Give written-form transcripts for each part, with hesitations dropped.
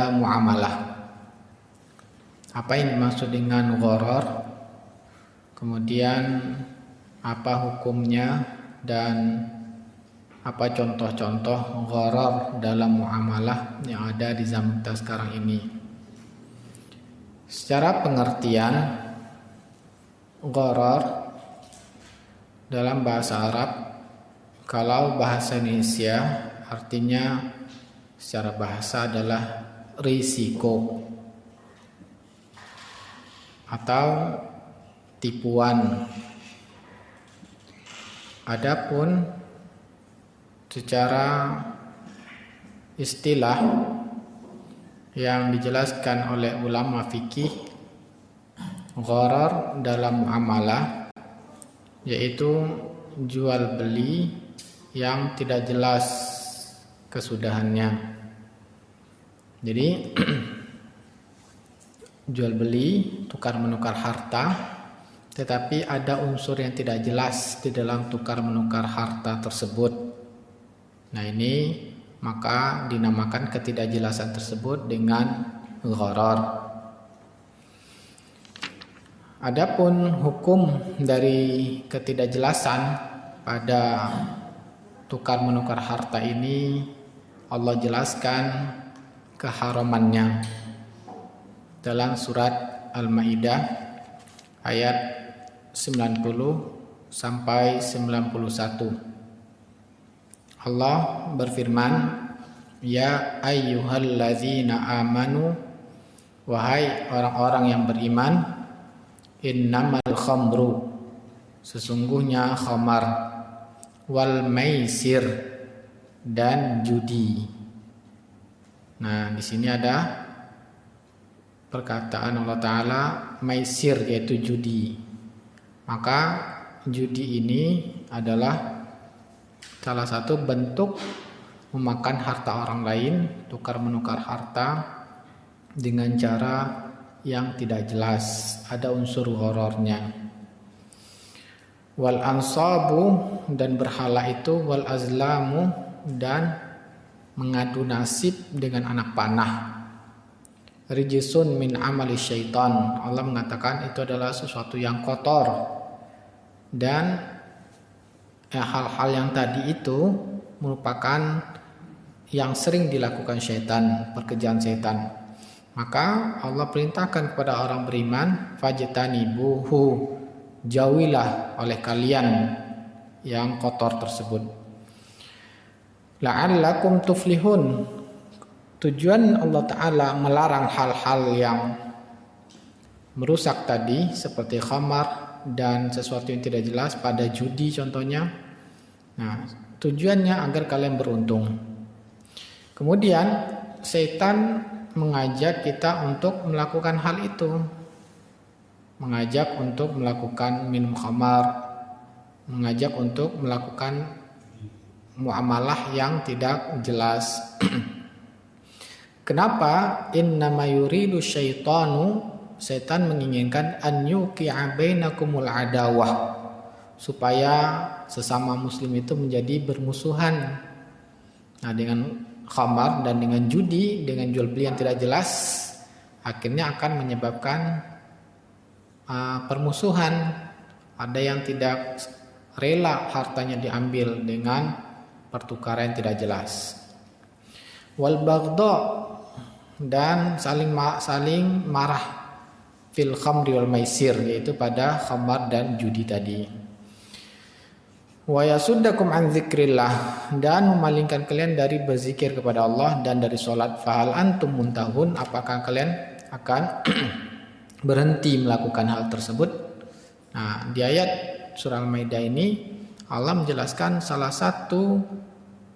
muamalah. Apa yang dimaksud dengan gharar? Kemudian apa hukumnya dan apa contoh-contoh gharar dalam muamalah yang ada di zaman kita sekarang ini. Secara pengertian, gharar dalam bahasa Arab, kalau bahasa Indonesia artinya secara bahasa adalah risiko atau tipuan. Adapun secara istilah yang dijelaskan oleh ulama fikih, gharar dalam muamalah yaitu jual beli yang tidak jelas kesudahannya. Jadi jual beli, tukar menukar harta, tetapi ada unsur yang tidak jelas di dalam tukar menukar harta tersebut. Nah, ini maka dinamakan ketidakjelasan tersebut dengan gharar. Adapun hukum dari ketidakjelasan pada tukar menukar harta ini, Allah jelaskan keharamannya dalam surat Al-Maidah ayat 90 sampai 91. Allah berfirman, ya ayyuhallazina amanu, wahai orang-orang yang beriman, innamal khamru, sesungguhnya khamar, wal maisir, dan judi. Nah, di sini ada perkataan Allah Ta'ala maisir, yaitu judi. Maka judi ini adalah salah satu bentuk memakan harta orang lain, tukar menukar harta dengan cara yang tidak jelas, ada unsur ghararnya. Wal ansabu, dan berhala itu, wal azlamu, dan mengadu nasib dengan anak panah. Rijsun min amali syaitan, Allah mengatakan itu adalah sesuatu yang kotor. Dan hal-hal yang tadi itu merupakan yang sering dilakukan syaitan, pekerjaan syaitan. Maka Allah perintahkan kepada orang beriman, fajtanibuhu, jauhilah oleh kalian yang kotor tersebut. La'allakum tuflihun, tujuan Allah Ta'ala melarang hal-hal yang merusak tadi seperti khamar dan sesuatu yang tidak jelas pada judi contohnya. Nah, tujuannya agar kalian beruntung. Kemudian setan mengajak kita untuk melakukan hal itu, mengajak untuk melakukan minum khamar, mengajak untuk melakukan muamalah yang tidak jelas. Kenapa? Innama yuridu syaitanu, setan menginginkan an yuqi'a bainakumul adawah, supaya sesama muslim itu menjadi bermusuhan. Nah, dengan khamar dan dengan judi, dengan jual beli yang tidak jelas, akhirnya akan menyebabkan permusuhan. Ada yang tidak rela hartanya diambil dengan pertukaran yang tidak jelas. Wal baghdha, dan saling marah fil khamri wal maisir, yaitu pada khamar dan judi tadi. Wa yasuddakum an dzikrillah, dan memalingkan kalian dari berzikir kepada Allah dan dari salat. Fahal antum muntahun, apakah kalian akan berhenti melakukan hal tersebut? Nah, di ayat surah Al-Maidah ini Allah menjelaskan salah satu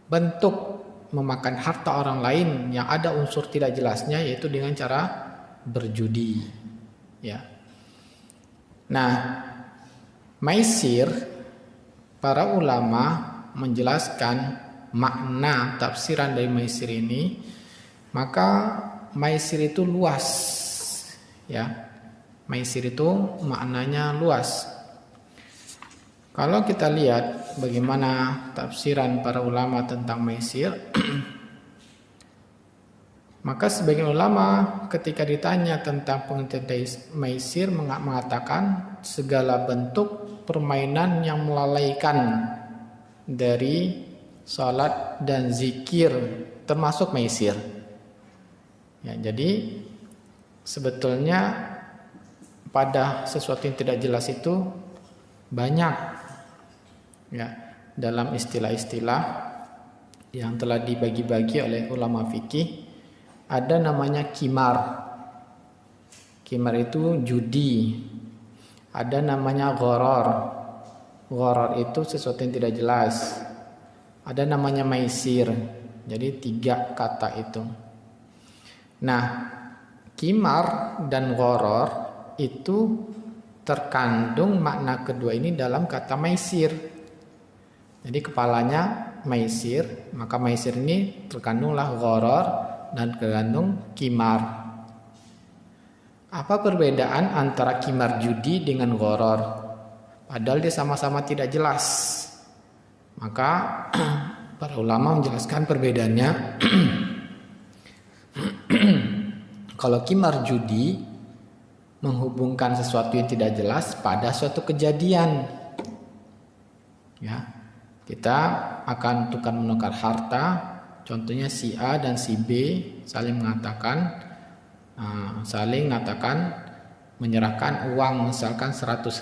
bentuk memakan harta orang lain yang ada unsur tidak jelasnya, yaitu dengan cara berjudi. Ya. Nah, maisir, para ulama menjelaskan makna tafsiran dari maisir ini. Maka maisir itu luas, ya. Maisir itu maknanya luas. Kalau kita lihat bagaimana tafsiran para ulama tentang maisir, Maka sebagian ulama ketika ditanya tentang pengertian maisir mengatakan segala bentuk permainan yang melalaikan dari salat dan zikir termasuk maisir. Ya, jadi sebetulnya pada sesuatu yang tidak jelas itu banyak ya dalam istilah-istilah yang telah dibagi-bagi oleh ulama fikih. Ada namanya kimar. Kimar itu judi. Ada namanya gharar. Gharar itu sesuatu yang tidak jelas. Ada namanya maisir. Jadi 3 kata itu. Nah, kimar dan gharar itu terkandung makna kedua ini dalam kata maisir. Jadi kepalanya maisir, maka maisir ini terkandunglah gharar dan terkandung kimar. Apa perbedaan antara kimar judi dengan gharar? Padahal dia sama-sama tidak jelas. Maka para ulama menjelaskan perbedaannya. Kalau kimar judi menghubungkan sesuatu yang tidak jelas pada suatu kejadian. Ya, kita akan tukar menukar harta. Contohnya si A dan si B saling mengatakan menyerahkan uang misalkan 100.000,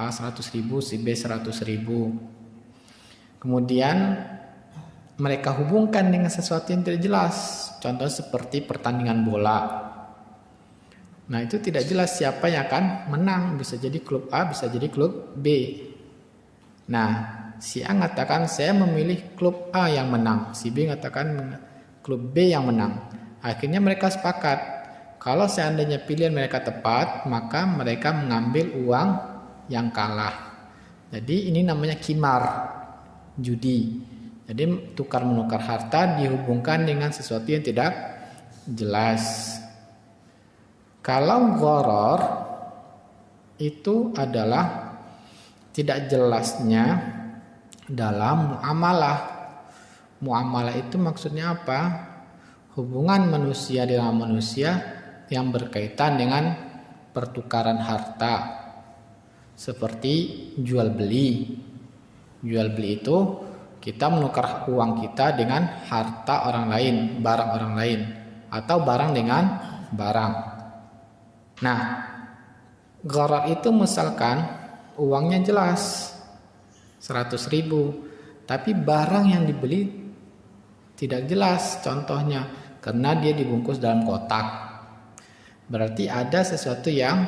A 100.000, si B 100.000. Kemudian mereka hubungkan dengan sesuatu yang tidak jelas. Contoh seperti pertandingan bola. Nah, itu tidak jelas siapa yang akan menang. Bisa jadi klub A, bisa jadi klub B. Nah, si A mengatakan saya memilih klub A yang menang. Si B mengatakan klub B yang menang. Akhirnya mereka sepakat. Kalau seandainya pilihan mereka tepat, maka mereka mengambil uang yang kalah. Jadi ini namanya kimar, judi. Jadi tukar menukar harta dihubungkan dengan sesuatu yang tidak jelas. Kalau gharar itu adalah tidak jelasnya dalam muamalah. Muamalah itu maksudnya apa? Hubungan manusia dengan manusia yang berkaitan dengan pertukaran harta. Seperti jual beli. Jual beli itu kita menukar uang kita dengan harta orang lain, barang orang lain, atau barang dengan barang. Nah, gharar itu misalkan uangnya jelas 100.000, tapi barang yang dibeli tidak jelas, contohnya karena dia dibungkus dalam kotak. Berarti ada sesuatu yang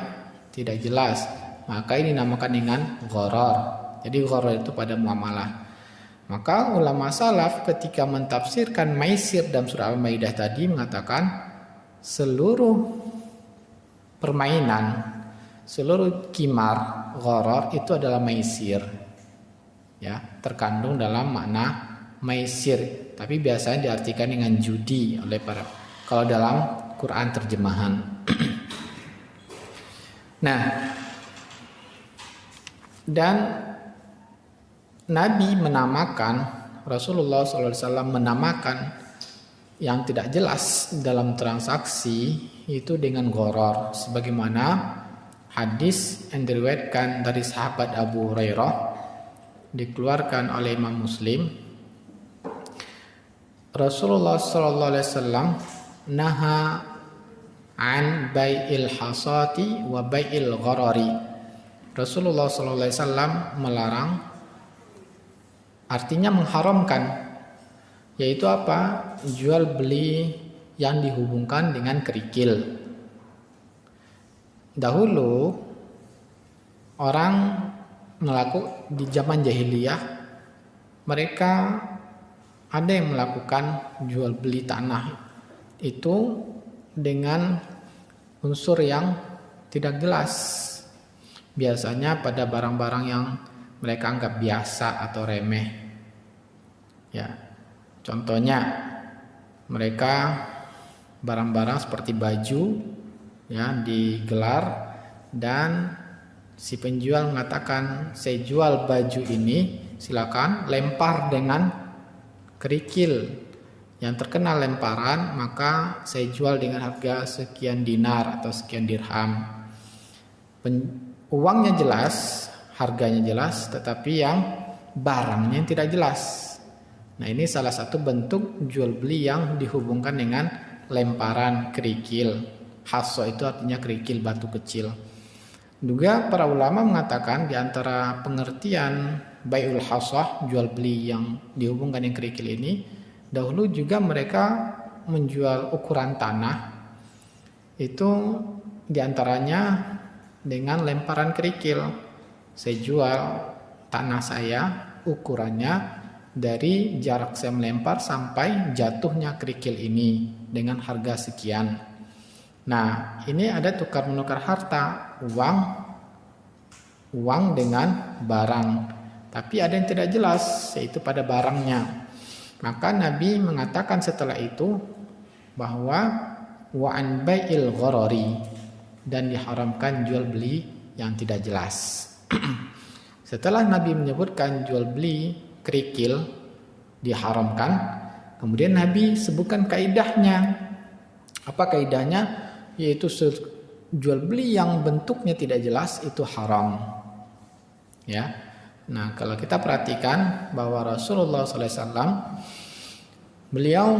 tidak jelas, maka ini dinamakan dengan gharar. Jadi gharar itu pada muamalah. Maka ulama salaf ketika mentafsirkan maisir dalam surah Al-Maidah tadi mengatakan seluruh permainan, seluruh kimar, gharar itu adalah maisir. Ya, terkandung dalam makna maisir, tapi biasanya diartikan dengan judi oleh para kalau dalam Quran terjemahan. Nah, dan Nabi menamakan, Rasulullah SAW menamakan yang tidak jelas dalam transaksi itu dengan gharar, sebagaimana hadis yang diriwayatkan dari sahabat Abu Hurairah dikeluarkan oleh Imam Muslim. Rasulullah sallallahu alaihi wasallam naha an bai'il hasati wa bai'il gharari. Rasulullah sallallahu alaihi wasallam melarang, artinya mengharamkan, yaitu apa? Jual beli yang dihubungkan dengan kerikil. Dahulu orang di zaman jahiliyah, mereka ada yang melakukan jual beli tanah itu dengan unsur yang tidak jelas. Biasanya pada barang-barang yang mereka anggap biasa atau remeh. Ya, contohnya mereka barang-barang seperti baju ya digelar dan si penjual mengatakan saya jual baju ini, silakan lempar dengan kerikil yang terkena lemparan, maka saya jual dengan harga sekian dinar atau sekian dirham. Uangnya jelas, harganya jelas, tetapi yang barangnya tidak jelas. Nah, ini salah satu bentuk jual beli yang dihubungkan dengan lemparan kerikil. Hasso itu artinya kerikil, batu kecil. Juga para ulama mengatakan di antara pengertian bai'ul hassah, jual beli yang dihubungkan dengan kerikil ini, dahulu juga mereka menjual ukuran tanah itu diantaranya dengan lemparan kerikil. Saya jual tanah saya, ukurannya dari jarak saya melempar sampai jatuhnya kerikil ini dengan harga sekian. Nah, ini ada tukar menukar harta, uang dengan barang. Tapi ada yang tidak jelas, yaitu pada barangnya. Maka Nabi mengatakan setelah itu bahwa wa an bai'il gharari, dan diharamkan jual beli yang tidak jelas. Setelah Nabi menyebutkan jual beli kerikil diharamkan, kemudian Nabi sebutkan kaidahnya. Apa kaidahnya? Yaitu jual beli yang bentuknya tidak jelas itu haram. Ya. Nah, kalau kita perhatikan bahwa Rasulullah SAW beliau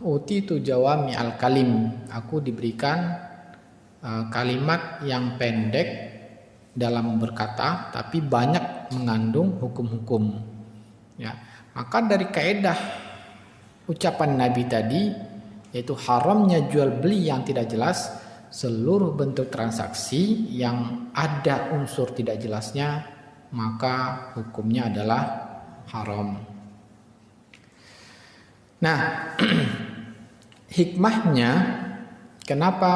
utitu jawami al-kalim, aku diberikan kalimat yang pendek dalam berkata tapi banyak mengandung hukum-hukum. Ya, maka dari kaidah ucapan Nabi tadi, yaitu haramnya jual beli yang tidak jelas, seluruh bentuk transaksi yang ada unsur tidak jelasnya maka hukumnya adalah haram. Nah, hikmahnya kenapa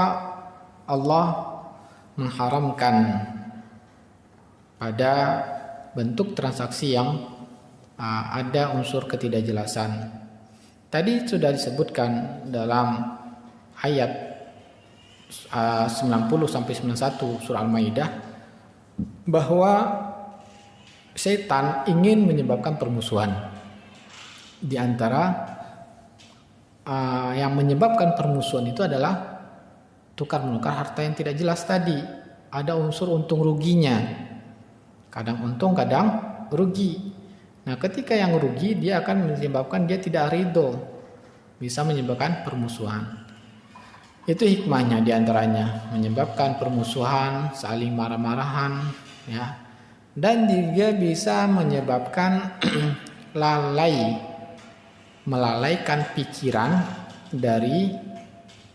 Allah mengharamkan pada bentuk transaksi yang ada unsur ketidakjelasan. Tadi sudah disebutkan dalam ayat 90 sampai 91 surah Al-Maidah bahwa setan ingin menyebabkan permusuhan. Di antara yang menyebabkan permusuhan itu adalah tukar menukar harta yang tidak jelas tadi. Ada unsur untung ruginya. Kadang untung, kadang rugi. Nah, ketika yang rugi dia akan menyebabkan dia tidak ridho, bisa menyebabkan permusuhan. Itu hikmahnya diantaranya, menyebabkan permusuhan, saling marah-marahan, ya, dan juga bisa menyebabkan melalaikan pikiran dari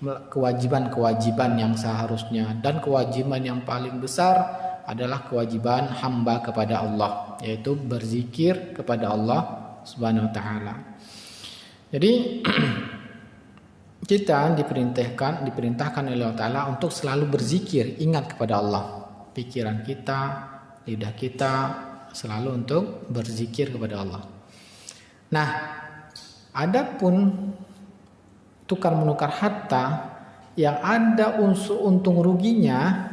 kewajiban-kewajiban yang seharusnya. Dan kewajiban yang paling besar adalah kewajiban hamba kepada Allah, yaitu berzikir kepada Allah Subhanahu wa taala. Jadi kita diperintahkan oleh Allah taala untuk selalu berzikir, ingat kepada Allah. Pikiran kita, lidah kita selalu untuk berzikir kepada Allah. Nah, adapun tukar menukar harta yang ada unsur untung ruginya,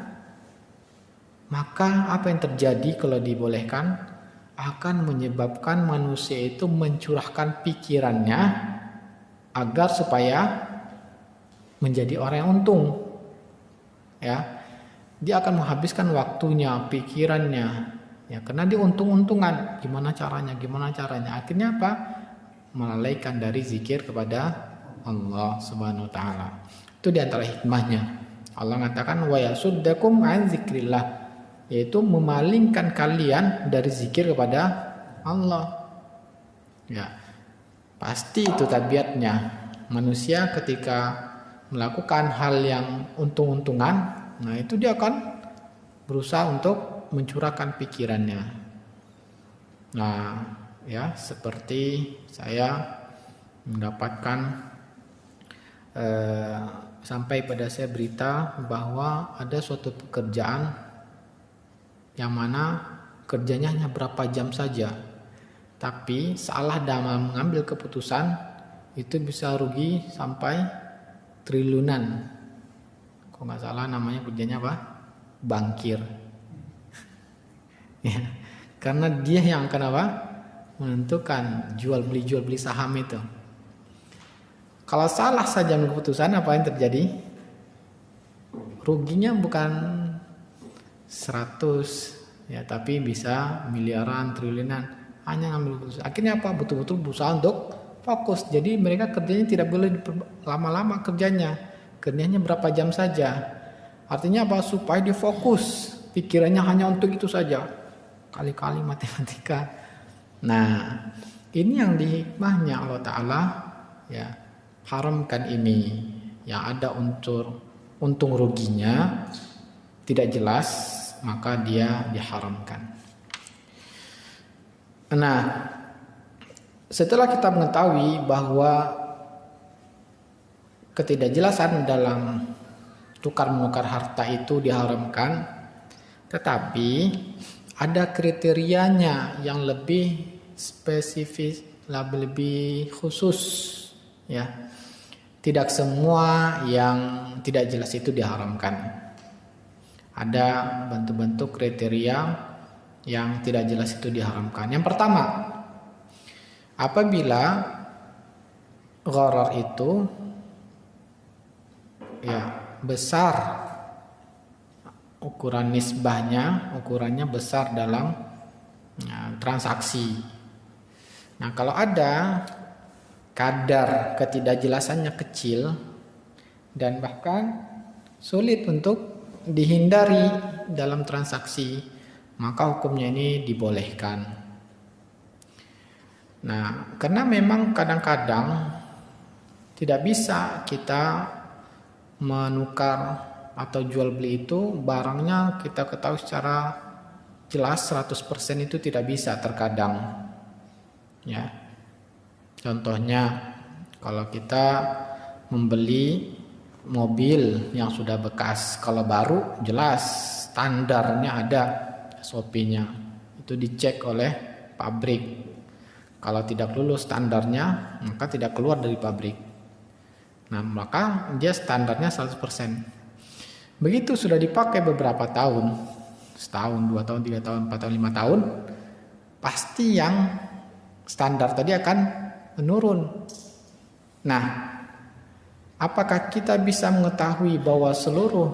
maka apa yang terjadi kalau dibolehkan akan menyebabkan manusia itu mencurahkan pikirannya agar supaya menjadi orang yang untung. Ya. Dia akan menghabiskan waktunya, pikirannya, ya, karena dia untung-untungan. Gimana caranya? Akhirnya apa? Melalaikan dari zikir kepada Allah Subhanahu wa taala. Itu di antara hikmahnya. Allah mengatakan wa yasuddakum an zikrillah, yaitu memalingkan kalian dari zikir kepada Allah. Ya. Pasti itu tabiatnya. Manusia ketika melakukan hal yang untung-untungan, nah itu dia akan berusaha untuk mencurahkan pikirannya. Nah, ya, seperti saya mendapatkan sampai pada saya berita bahwa ada suatu pekerjaan yang mana kerjanya hanya berapa jam saja, tapi salah dalam mengambil keputusan itu bisa rugi sampai triliunan. Kok nggak salah namanya kerjanya apa? Bankir. Ya, karena dia yang akan apa? Menentukan jual beli saham itu. Kalau salah saja keputusan, apa yang terjadi? Ruginya bukan 100 ya, tapi bisa miliaran, triliunan, hanya ngambil keputusan. Akhirnya apa? Betul-betul berusaha untuk fokus. Jadi mereka kerjanya tidak boleh lama-lama kerjanya berapa jam saja. Artinya apa? Supaya dia fokus, pikirannya hanya untuk itu saja. Kali-kali matematika. Nah, ini yang dihikmahnya Allah Ta'ala ya, haramkan ini. Yang ada untung ruginya tidak jelas, maka dia diharamkan. Nah, setelah kita mengetahui bahwa ketidakjelasan dalam tukar menukar harta itu diharamkan, tetapi ada kriterianya yang lebih spesifik, lebih khusus ya. Tidak semua yang tidak jelas itu diharamkan. Ada bentuk-bentuk kriteria yang tidak jelas itu diharamkan. Yang pertama, apabila gharar itu ya besar, ukurannya besar dalam transaksi. Nah, kalau ada kadar ketidakjelasannya kecil dan bahkan sulit untuk dihindari dalam transaksi, maka hukumnya ini dibolehkan. Nah, karena memang kadang-kadang tidak bisa kita menukar atau jual beli itu, barangnya kita ketahui secara jelas 100% itu tidak bisa terkadang. Ya. Contohnya, kalau kita membeli mobil yang sudah bekas, kalau baru jelas standarnya ada, SOP-nya itu dicek oleh pabrik. Kalau tidak lulus standarnya, maka tidak keluar dari pabrik. Nah, maka dia standarnya 100%. Begitu sudah dipakai beberapa tahun, setahun, 2 tahun, 3 tahun, 4 tahun, 5 tahun, pasti yang standar tadi akan menurun. Nah, apakah kita bisa mengetahui bahwa seluruh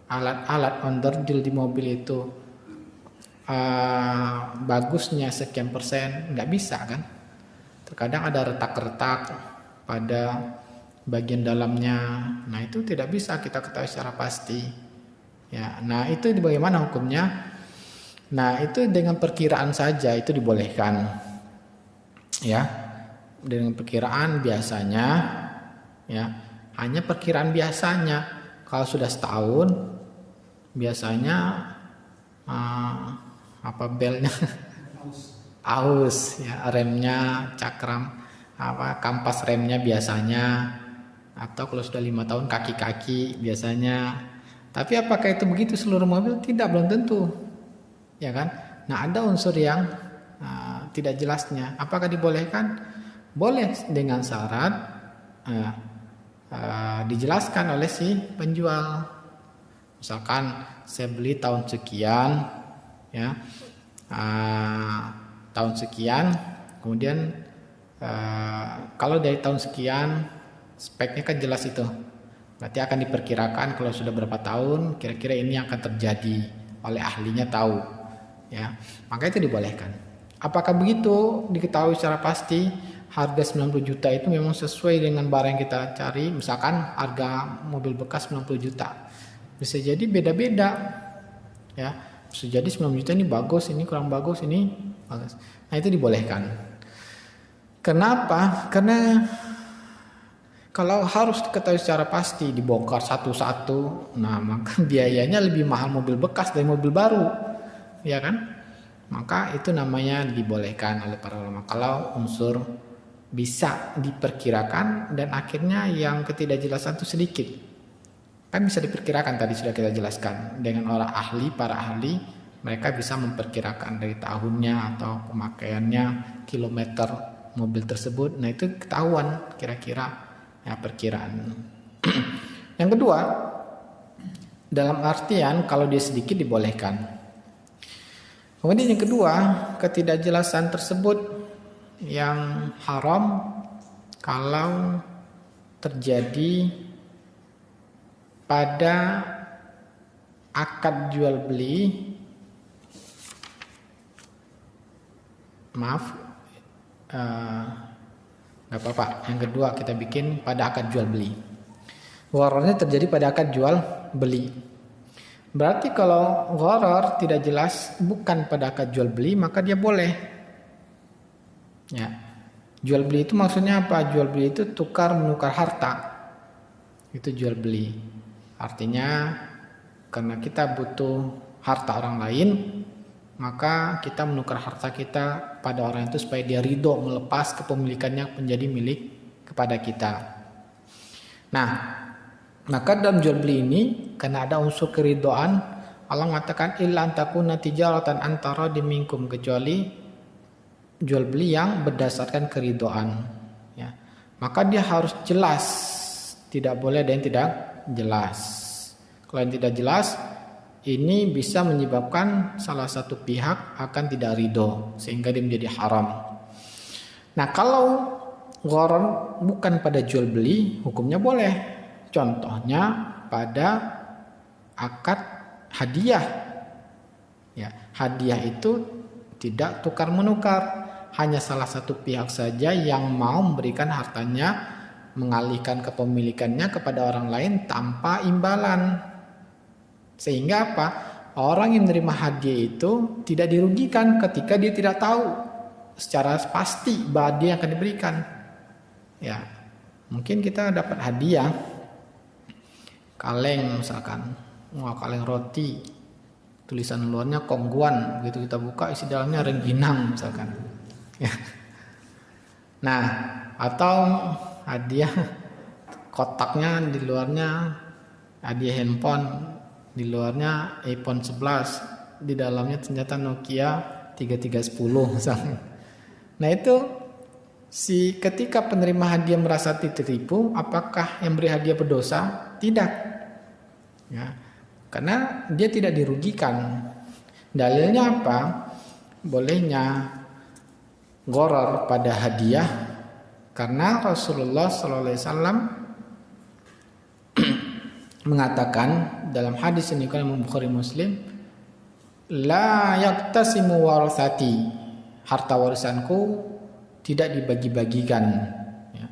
alat-alat onderdil di mobil itu bagusnya sekian persen? Nggak bisa kan? Terkadang ada retak-retak pada bagian dalamnya. Nah, itu tidak bisa kita ketahui secara pasti. Ya, nah itu bagaimana hukumnya? Nah, itu dengan perkiraan saja itu dibolehkan. Ya. Dengan perkiraan biasanya ya, hanya perkiraan biasanya. Kalau sudah setahun biasanya belnya aus ya, remnya cakram kampas remnya biasanya, atau kalau sudah 5 tahun kaki-kaki biasanya. Tapi apakah itu begitu seluruh mobil? Tidak, belum tentu ya kan. Nah, ada unsur yang tidak jelasnya. Apakah dibolehkan? Boleh dengan syarat dijelaskan oleh si penjual. Misalkan saya beli tahun sekian ya, tahun sekian, kemudian kalau dari tahun sekian speknya kan jelas itu, berarti akan diperkirakan kalau sudah berapa tahun kira-kira ini yang akan terjadi, oleh ahlinya tahu ya, maka itu dibolehkan. Apakah begitu diketahui secara pasti harga 90 juta itu memang sesuai dengan barang yang kita cari? Misalkan harga mobil bekas 90 juta, bisa jadi beda-beda ya, bisa jadi 90 juta ini bagus, ini kurang bagus, ini bagus. Nah, itu dibolehkan. Kenapa? Karena kalau harus diketahui secara pasti, dibongkar satu-satu, nah maka biayanya lebih mahal mobil bekas dari mobil baru, ya kan? Maka itu namanya dibolehkan oleh para ulama kalau unsur bisa diperkirakan dan akhirnya yang ketidakjelasan itu sedikit. Kan bisa diperkirakan, tadi sudah kita jelaskan, dengan orang ahli, para ahli, mereka bisa memperkirakan dari tahunnya atau pemakaiannya, kilometer mobil tersebut. Nah, itu ketahuan kira-kira ya, perkiraan. Yang kedua, dalam artian kalau dia sedikit dibolehkan. Kemudian yang kedua, ketidakjelasan tersebut yang haram kalau terjadi pada akad jual beli, nggak apa-apa. Yang kedua kita bikin pada akad jual beli. Ghararnya terjadi pada akad jual beli. Berarti kalau gharar tidak jelas bukan pada akad jual beli, maka dia boleh. Ya. Jual beli itu maksudnya apa? Jual beli itu tukar menukar harta. Itu jual beli. Artinya karena kita butuh harta orang lain, maka kita menukar harta kita pada orang itu supaya dia ridho melepas kepemilikannya menjadi milik kepada kita. Nah, maka dalam jual beli ini karena ada unsur keridhaan, Allah mengatakan illa antakuna tijaratan antara diminkum, kecuali jual beli yang berdasarkan keridhaan. Ya. Maka dia harus jelas, tidak boleh ada yang tidak jelas. Kalau yang tidak jelas, ini bisa menyebabkan salah satu pihak akan tidak ridho sehingga dia menjadi haram. Nah, kalau gharar bukan pada jual beli, hukumnya boleh. Contohnya pada akad hadiah. Ya, hadiah itu tidak tukar menukar, hanya salah satu pihak saja yang mau memberikan hartanya, mengalihkan kepemilikannya kepada orang lain tanpa imbalan. Sehingga apa? Orang yang menerima hadiah itu tidak dirugikan ketika dia tidak tahu secara pasti bahwa dia akan diberikan. Ya, mungkin kita dapat hadiah kaleng misalkan, kaleng roti, tulisan luarnya Kongguan, begitu kita buka isi dalamnya rengginang misalkan. Ya. Nah, atau hadiah kotaknya di luarnya hadiah handphone, di luarnya iPhone 11, di dalamnya ternyata Nokia 3310 misalnya. Nah, itu ketika penerima hadiah merasa ditipu, apakah yang beri hadiah berdosa? Tidak. Ya. Karena dia tidak dirugikan. Dalilnya apa? Bolehnya gharar pada hadiah karena Rasulullah SAW mengatakan dalam hadis ini Imam Bukhari Muslim, la yaktasimu warasati, harta warisanku tidak dibagi-bagikan, ya.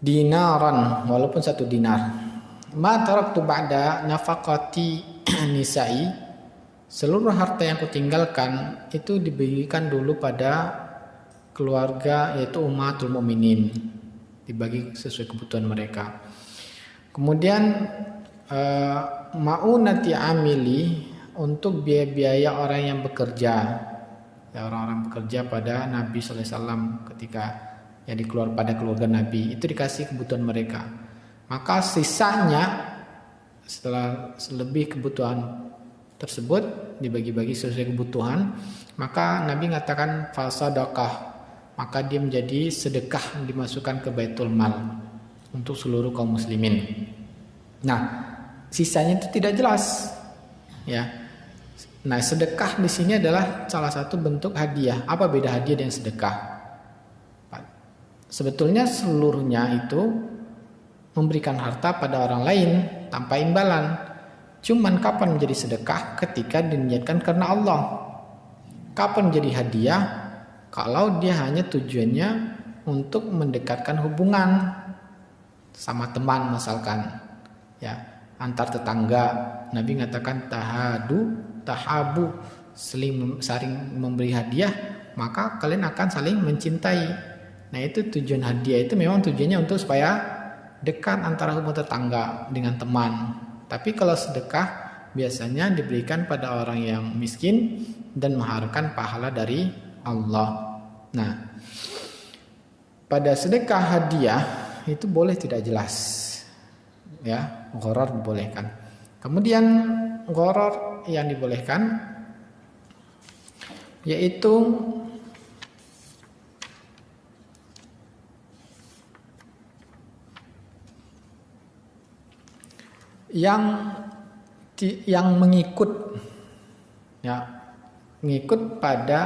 Dinaran, walaupun 1 dinar. Ma taraktu ba'da nafaqati nisa'i, seluruh harta yang kutinggalkan itu dibagikan dulu pada keluarga, yaitu ummatul mukminin, dibagi sesuai kebutuhan mereka. Kemudian ma'unati amili, untuk biaya-biaya orang yang bekerja, ya, orang-orang bekerja pada Nabi sallallahu alaihi wasallam ketika yang dikeluar pada keluarga Nabi, itu dikasih kebutuhan mereka. Maka sisanya setelah selebih kebutuhan tersebut dibagi-bagi sesuai kebutuhan, maka Nabi mengatakan fasadaqah, maka dia menjadi sedekah, dimasukkan ke Baitul Mal untuk seluruh kaum muslimin. Nah, sisanya itu tidak jelas. Ya. Nah, sedekah di sini adalah salah satu bentuk hadiah. Apa beda hadiah dengan sedekah? Sebetulnya seluruhnya itu memberikan harta pada orang lain tanpa imbalan. Cuman kapan menjadi sedekah? Ketika diniatkan karena Allah. Kapan menjadi hadiah? Kalau dia hanya tujuannya untuk mendekatkan hubungan sama teman misalkan, ya, antar tetangga. Nabi mengatakan tahabu, saling memberi hadiah, maka kalian akan saling mencintai. Nah, itu tujuan hadiah itu memang tujuannya untuk supaya dekat antara hubungan tetangga dengan teman. Tapi kalau sedekah biasanya diberikan pada orang yang miskin dan mengharapkan pahala dari Allah. Nah, pada sedekah hadiah itu boleh tidak jelas, ya, gharar dibolehkan. Kemudian gharar yang dibolehkan yaitu yang mengikut, ya, mengikut pada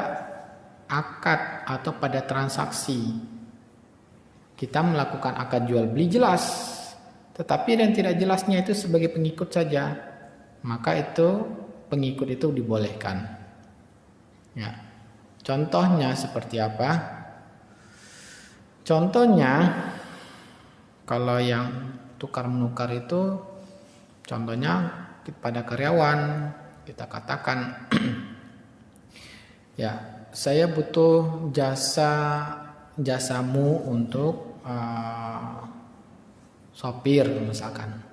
akad atau pada transaksi. kita melakukan akad jual beli jelas. Tetapi yang tidak jelasnya itu sebagai pengikut saja, maka itu pengikut itu dibolehkan. Ya. Contohnya seperti apa? Contohnya kalau yang tukar menukar itu, contohnya pada karyawan kita katakan, ya saya butuh jasamu untuk sopir misalkan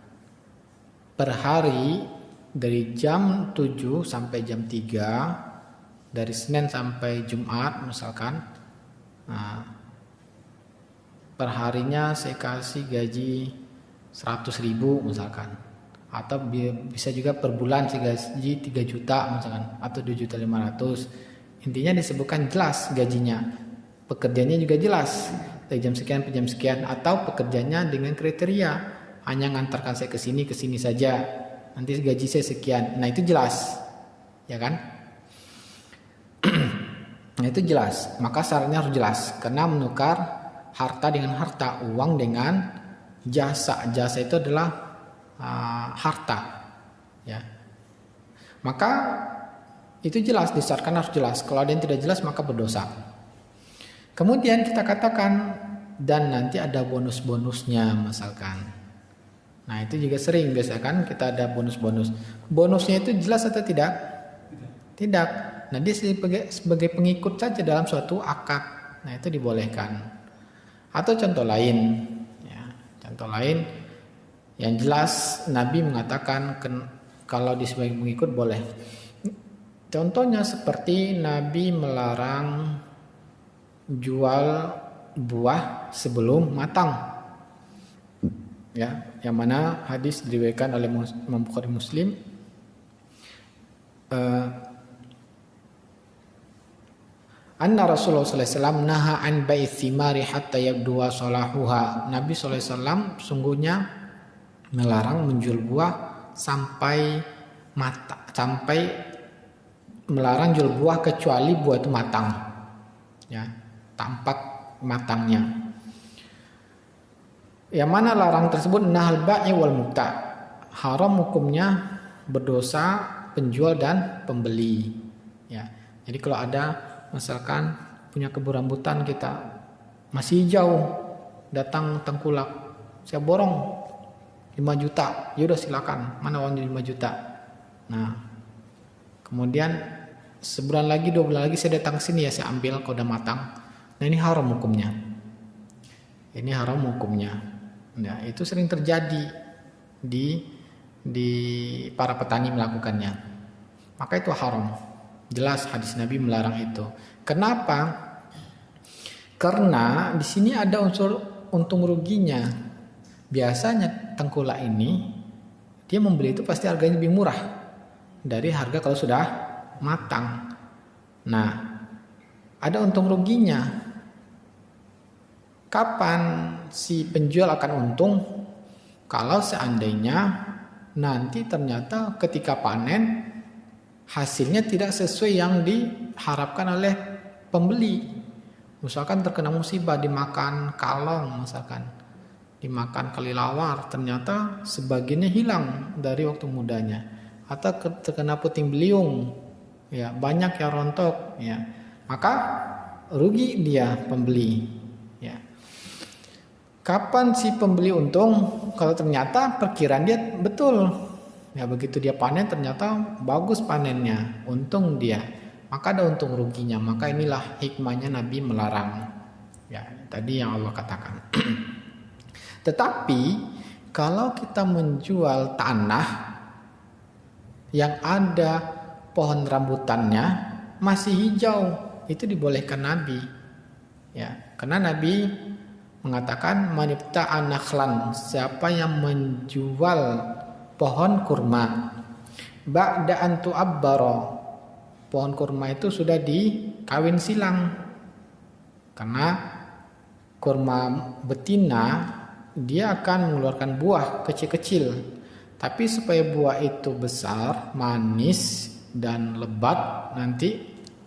per hari dari jam 7 sampai jam 3, dari Senin sampai Jumat misalkan. Nah, perharinya saya kasih gaji 100.000 misalkan, atau bisa juga per bulan saya gaji 3 juta misalkan, atau 2.500.000. Intinya disebutkan jelas gajinya, pekerjaannya juga jelas dari jam sekian ke jam sekian, atau pekerjaannya dengan kriteria hanya ngantarkan saya ke sini saja, nanti gaji saya sekian. Nah itu jelas, ya kan? Nah itu jelas, maka syaratnya harus jelas, karena menukar harta dengan harta, uang dengan jasa. Jasa itu adalah harta, ya. Maka itu jelas, disyaratkan harus jelas. Kalau ada yang tidak jelas maka berdosa. Kemudian kita katakan dan nanti ada bonus-bonusnya misalkan. Nah itu juga sering biasa kan kita ada bonus-bonus. Bonusnya itu jelas atau tidak? Tidak. Nah dia sebagai pengikut saja dalam suatu akad. Nah itu dibolehkan. Atau contoh lain, ya, contoh lain yang jelas Nabi mengatakan kalau di sebagai pengikut boleh. Contohnya seperti Nabi melarang jual buah sebelum matang, ya, yang mana hadis diriwayatkan oleh Imam Bukhari Muslim. Anna Rasulullah sallallahu alaihi wasallam naha an bai'i thimari hatta yabduwa salahuha. Nabi sallallahu alaihi wasallam sungguhnya melarang menjual buah sampai melarang jual buah kecuali buah itu matang, ya, tampak matangnya. Yang mana larang tersebut nahal ba'i wal mubta', haram hukumnya, berdosa penjual dan pembeli, ya. Jadi kalau ada misalkan punya kebun rambutan kita masih hijau, datang tengkulak, saya borong 5 juta, yaudah silakan, mana uangnya 5 juta. Nah kemudian sebulan lagi 2 bulan lagi saya datang sini, ya saya ambil kalau udah matang. Nah ini haram hukumnya, ini haram hukumnya. Nah itu sering terjadi di para petani melakukannya, maka itu haram. Jelas hadis Nabi melarang itu. Kenapa? Karena di sini ada unsur untung ruginya. Biasanya tengkulak ini dia membeli itu pasti harganya lebih murah dari harga kalau sudah matang. Nah, ada untung ruginya. Kapan si penjual akan untung? Kalau seandainya nanti ternyata ketika panen hasilnya tidak sesuai yang diharapkan oleh pembeli. Misalkan terkena musibah, dimakan kalong, misalkan dimakan kelelawar, ternyata sebagiannya hilang dari waktu mudanya, atau terkena puting beliung, ya banyak yang rontok, ya maka rugi dia pembeli, ya. Kapan si pembeli untung? Kalau ternyata perkiraan dia betul, ya begitu dia panen ternyata bagus panennya, untung dia, maka ada untung ruginya. Maka inilah hikmahnya Nabi melarang, ya tadi yang Allah katakan. Tetapi kalau kita menjual tanah yang ada pohon rambutannya masih hijau, itu dibolehkan Nabi, ya karena Nabi mengatakan manibta'a nakhlan, siapa yang menjual pohon kurma ba'da an tu'abbara, pohon kurma itu sudah dikawin silang, karena kurma betina dia akan mengeluarkan buah kecil-kecil, tapi supaya buah itu besar, manis dan lebat nanti,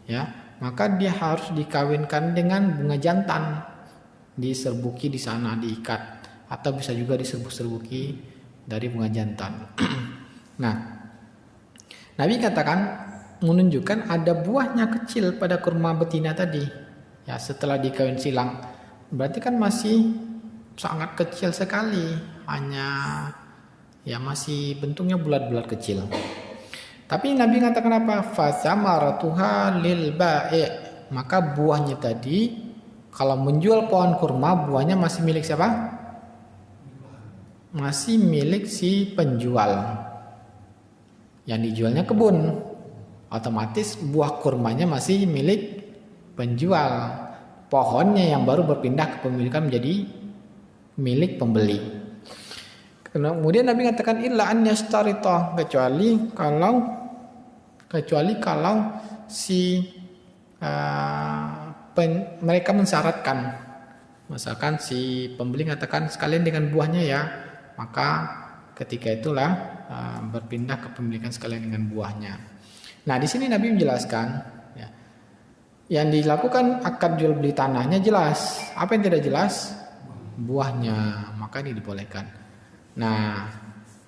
ya maka dia harus dikawinkan dengan bunga jantan. diserbuki di sana, diikat, atau bisa juga diserbuk-serbuki dari bunga jantan. Nah, Nabi katakan menunjukkan ada buahnya kecil pada kurma betina tadi. Ya, setelah dikawin silang, berarti kan masih sangat kecil sekali, hanya ya masih bentuknya bulat-bulat kecil. Tapi Nabi katakan apa? Fasamaratuha lil bai'. Maka buahnya tadi, kalau menjual pohon kurma, buahnya masih milik siapa? Masih milik si penjual. Yang dijualnya kebun. Otomatis buah kurmanya masih milik penjual. Pohonnya yang baru berpindah kepemilikan menjadi milik pembeli. Kemudian Nabi katakan illa an yashtarita, kecuali kalau si mereka mensyaratkan, misalkan si pembeli katakan sekalian dengan buahnya ya, maka ketika itulah berpindah kepemilikan sekalian dengan buahnya. Nah, di sini Nabi menjelaskan ya, yang dilakukan akad jual beli tanahnya jelas. Apa yang tidak jelas? Buahnya, maka ini dibolehkan. Nah,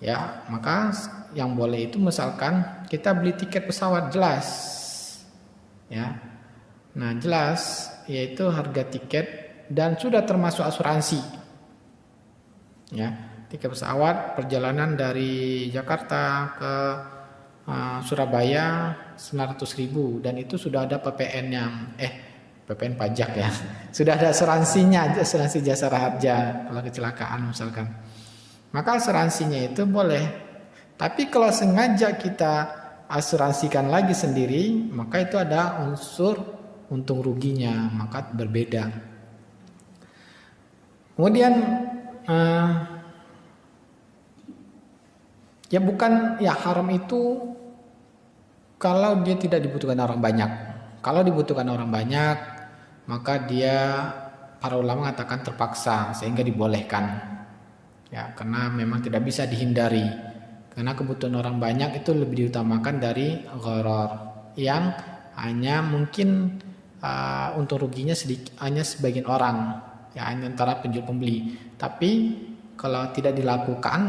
ya, maka yang boleh itu misalkan kita beli tiket pesawat jelas. Ya. Nah, jelas yaitu harga tiket dan sudah termasuk asuransi. Ya, tiket pesawat perjalanan dari Jakarta ke Surabaya 900.000 dan itu sudah ada PPN-nya, PPN pajak ya. Sudah ada asuransinya, asuransi jasara harja kalau kecelakaan misalkan. Maka asuransinya itu boleh. Tapi kalau sengaja kita asuransikan lagi sendiri, maka itu ada unsur untung ruginya, maka berbeda. Kemudian ya bukan ya haram itu kalau dia tidak dibutuhkan orang banyak. Kalau dibutuhkan orang banyak, maka dia para ulama mengatakan terpaksa sehingga dibolehkan. Ya, karena memang tidak bisa dihindari. Karena kebutuhan orang banyak itu lebih diutamakan dari gharar yang hanya mungkin untung ruginya sedikit, hanya sebagian orang, ya antara penjual pembeli. Tapi kalau tidak dilakukan,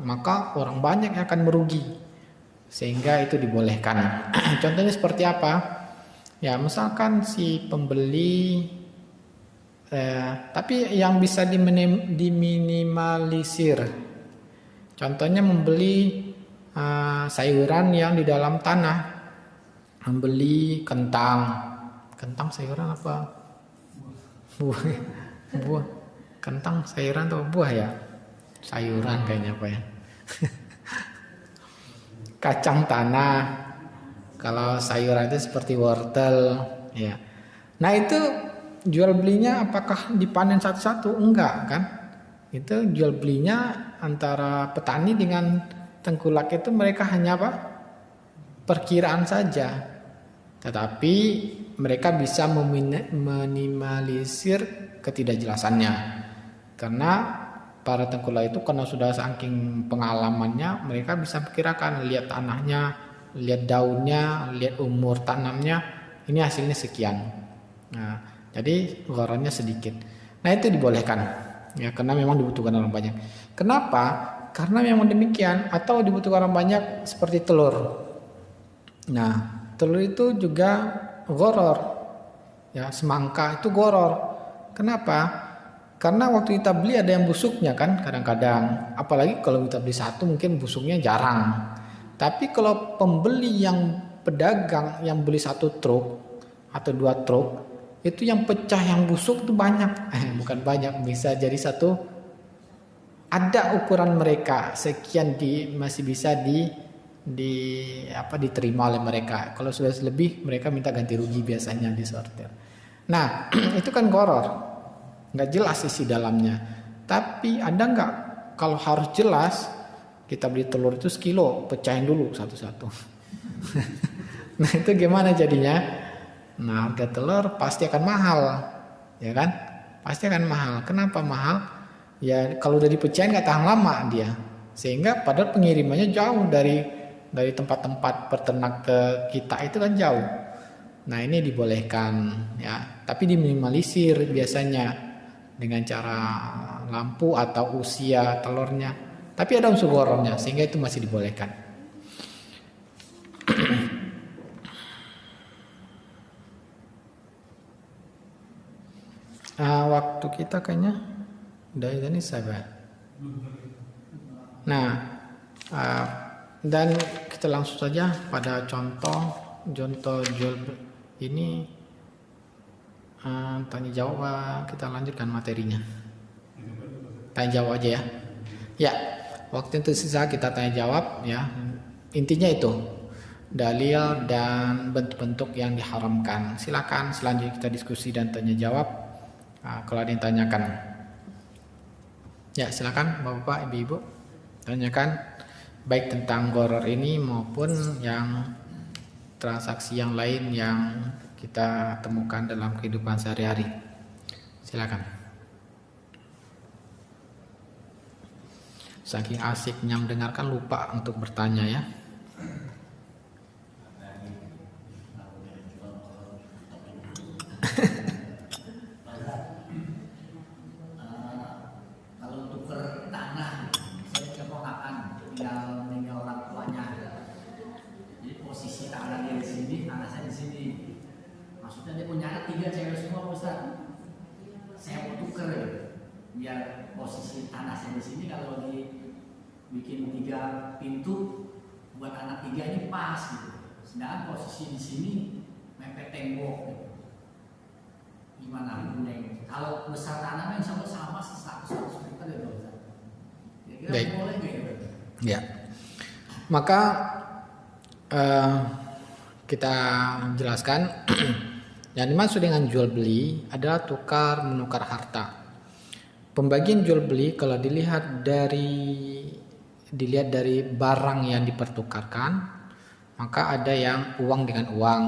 maka orang banyak yang akan merugi. Sehingga itu dibolehkan. Contohnya seperti apa? Ya, misalkan si pembeli tapi yang bisa diminimalisir. Contohnya membeli sayuran yang di dalam tanah. Membeli kentang sayuran apa? Buah. Kentang sayuran atau buah ya? Sayuran kayaknya apa ya? Kacang tanah. Kalau sayuran itu seperti wortel, ya. Nah, itu jual belinya apakah dipanen satu-satu? Enggak kan? Itu jual belinya antara petani dengan tengkulak itu mereka hanya apa? Perkiraan saja. Tetapi mereka bisa meminimalisir ketidakjelasannya. Karena para tengkulak itu karena sudah saking pengalamannya, mereka bisa perkirakan, lihat tanahnya, lihat daunnya, lihat umur tanamnya, ini hasilnya sekian. Nah, jadi gharornya sedikit. Nah, itu dibolehkan. Ya, karena memang dibutuhkan orang banyak. Kenapa? Karena memang demikian. Atau dibutuhkan orang banyak seperti telur. Nah, telur itu juga gharor. Ya, semangka itu gharor. Kenapa? Karena waktu kita beli ada yang busuknya kan kadang-kadang. Apalagi kalau kita beli satu mungkin busuknya jarang. Tapi kalau pembeli yang pedagang yang beli satu truk atau 2 truk, itu yang pecah yang busuk itu banyak. Bukan banyak, bisa jadi satu. Ada ukuran mereka sekian masih bisa diterima oleh mereka. Kalau sudah lebih mereka minta ganti rugi biasanya disortir. Nah, itu kan gharar. Nggak jelas isi dalamnya. Tapi ada nggak kalau harus jelas kita beli telur itu sekilo, pecahin dulu satu-satu. Nah, itu gimana jadinya? Nah, harga telur pasti akan mahal, ya kan? Pasti akan mahal. Kenapa mahal? Ya kalau udah dipecahin nggak tahan lama dia, sehingga padahal pengirimannya jauh dari tempat-tempat peternak ke kita itu kan jauh. Nah, ini dibolehkan, ya. Tapi diminimalisir biasanya. dengan cara lampu atau usia telurnya. Tapi ada unsur gorornya sehingga itu masih dibolehkan. Waktu kita kayaknya udah ini sahabat. Nah, dan kita langsung saja pada contoh jual ini, tanya jawab. Kita lanjutkan materinya. Tanya jawab aja ya. Ya, waktu itu sisa kita tanya jawab ya. Intinya itu dalil dan bentuk-bentuk yang diharamkan. Silakan selanjutnya kita diskusi dan tanya jawab. Kalau ada yang tanyakan, ya silakan bapak-bapak, ibu-ibu, tanyakan baik tentang goror ini maupun yang transaksi yang lain yang kita temukan dalam kehidupan sehari-hari. Silakan. Saking asiknya mendengarkan lupa untuk bertanya ya. Biar posisi tanah saya di sini kalau dibikin 3 pintu buat anak 3 ini pas gitu. Sedangkan posisi di sini mepet tembok gitu. Gimana Bunda? Kalau besar tanahnya insya Allah sama 100 meter ya Ustaz. Kira-kira boleh nggak ya? Ya. Maka kita jelaskan yang dimaksud dengan jual beli adalah tukar menukar harta. Pembagian jual beli kalau dilihat dari barang yang dipertukarkan, maka ada yang uang dengan uang.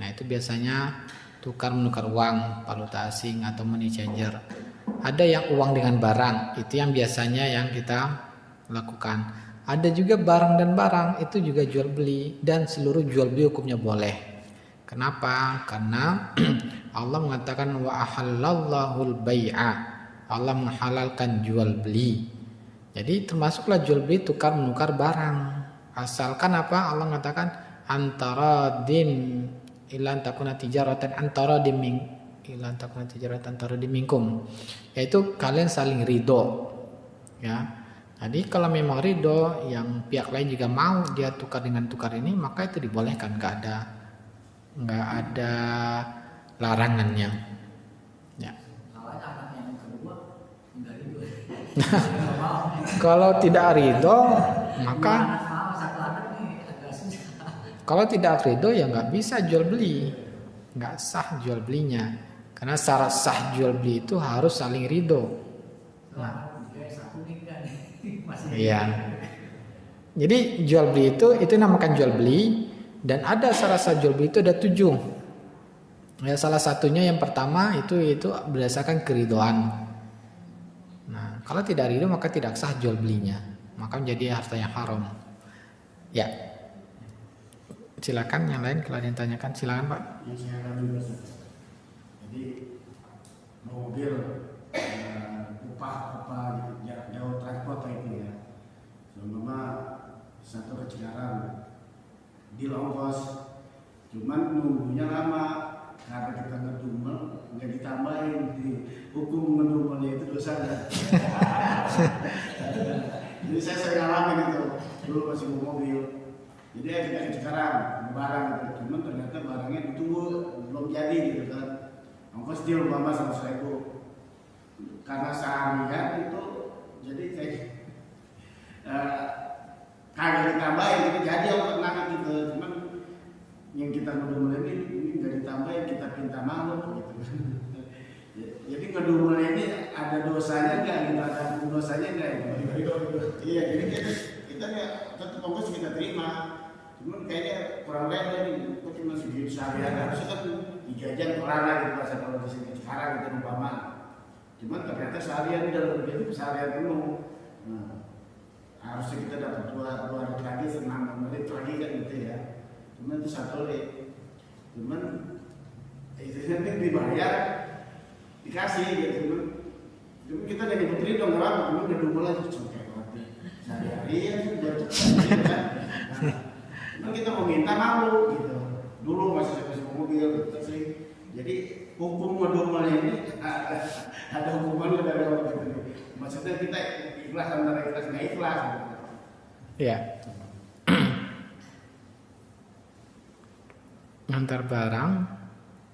Nah, itu biasanya tukar menukar uang, valuta asing atau money changer. Ada yang uang dengan barang, itu yang biasanya yang kita lakukan. Ada juga barang dan barang, itu juga jual beli, dan seluruh jual beli hukumnya boleh. Kenapa? Karena Allah mengatakan wa ahallallahul bai'a. Allah menghalalkan jual beli. Jadi termasuklah jual beli tukar menukar barang. Asalkan apa? Allah mengatakan antara dim ilan takuna tijaratan antara diming ilan takuna tijaratan antara dimingkum. Yaitu kalian saling ridho. Ya. Jadi kalau memang ridho, yang pihak lain juga mau dia tukar dengan tukar ini, maka itu dibolehkan, nggak ada larangannya. Ya. Kalau tidak ridho, maka kalau tidak ridho ya nggak bisa jual beli, nggak sah jual belinya. Karena syarat sah jual beli itu harus saling ridho. Nah, iya. Jadi jual beli itu namakan jual beli, dan ada syarat sah jual beli itu ada 7. Ya, salah satunya yang pertama itu berdasarkan keridhoan. Nah, kalau tidak ridho maka tidak sah jual belinya, maka menjadi harta yang haram. Ya, silakan yang lain kalau ada yang tanyakan, silakan Pak. Yang saya akan juga, jadi mobil upah jauh transport itu ya, selama satu ke Cikarang di ongkos, cuman nunggunya lama karena kita ngedumel nggak ditambahin di hukum ngedumelnya itu dosa ya. Jadi saya sering ngalamin itu dulu masih bawa mobil. Jadi ya kita ke Cikarang barang gitu, cuman ternyata barangnya ditunggu belum jadi gitu kan. Ongkos dia umpama 100.000. Karena seharian itu jadi kayak kagak ditambahin gitu, jadi ongkos nangkep gitu. Cuman yang kita ngedumel ini nggak ditambahin, kita pinta maklum gitu. Jadi ngedumel ini ada dosanya nggak? Gitu, ada dosanya nggak? Iya, jadi kita tetap ongkos kita terima. Cuman kayaknya kurang lain nih, kok cuma segitu seharian, harusnya kan 3 jam kurang gitu pas kalau di sini sekarang gitu umpama. Cuman ternyata seharian dalam itu seharian penuh. Nah, harusnya kita dapat 2 hari lagi, 6 menit lagi kan gitu ya. Cuman itu 1 hari. Cuman itu nanti dibayar, dikasih gitu. Cuman kita dari putri dong kan, kami udah dulu lagi sampai mati. Sehari-hari ya sudah kan. Nah, kita mau minta malu gitu. Dulu masih saya mobil gitu sih. Jadi hukum ngedumel ini ada hukuman dari Allah gitu. Maksudnya kita ikhlas antara ikhlas nggak ikhlas. Gitu. Ya. Antar barang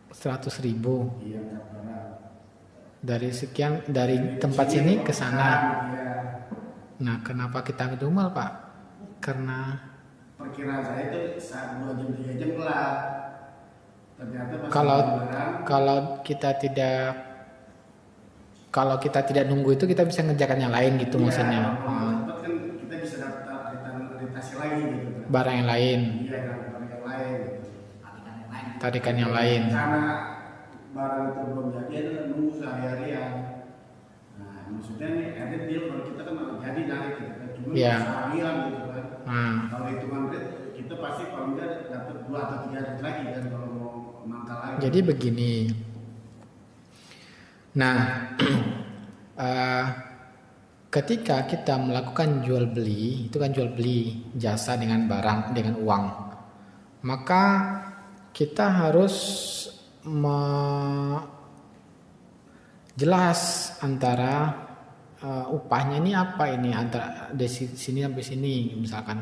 100.000. Iya, benar. Dari sekian dari tempat sini ke sana. Iya. Nah, kenapa kita ngedumel, Pak? Karena Perkiraan saya itu saat 2 jam 3 jam lah. Ternyata pas kalau kita tidak nunggu itu kita bisa ngerjakan yang lain gitu iya, maksudnya. Cepat kan kita bisa dapat retasi lagi gitu kan. Barang yang lain, Iya, barang yang lain. Gitu. tarikan yang lain. Karena barang itu belum jadi itu kan nunggu sehari-harian. Nah, maksudnya nih edit deal kalau kita kan jadi narik gitu kan. Cuma Iya. seharian gitu kan. Nah, Kalau hitungan rate kita pasti kalau enggak dapat 2 atau 3 hari lagi kan kalau mau mangkal lagi. jadi begini. Nah, ketika kita melakukan jual beli, itu kan jual beli jasa dengan barang, dengan uang, maka kita harus jelas antara upahnya ini apa ini antara dari sini sampai sini misalkan.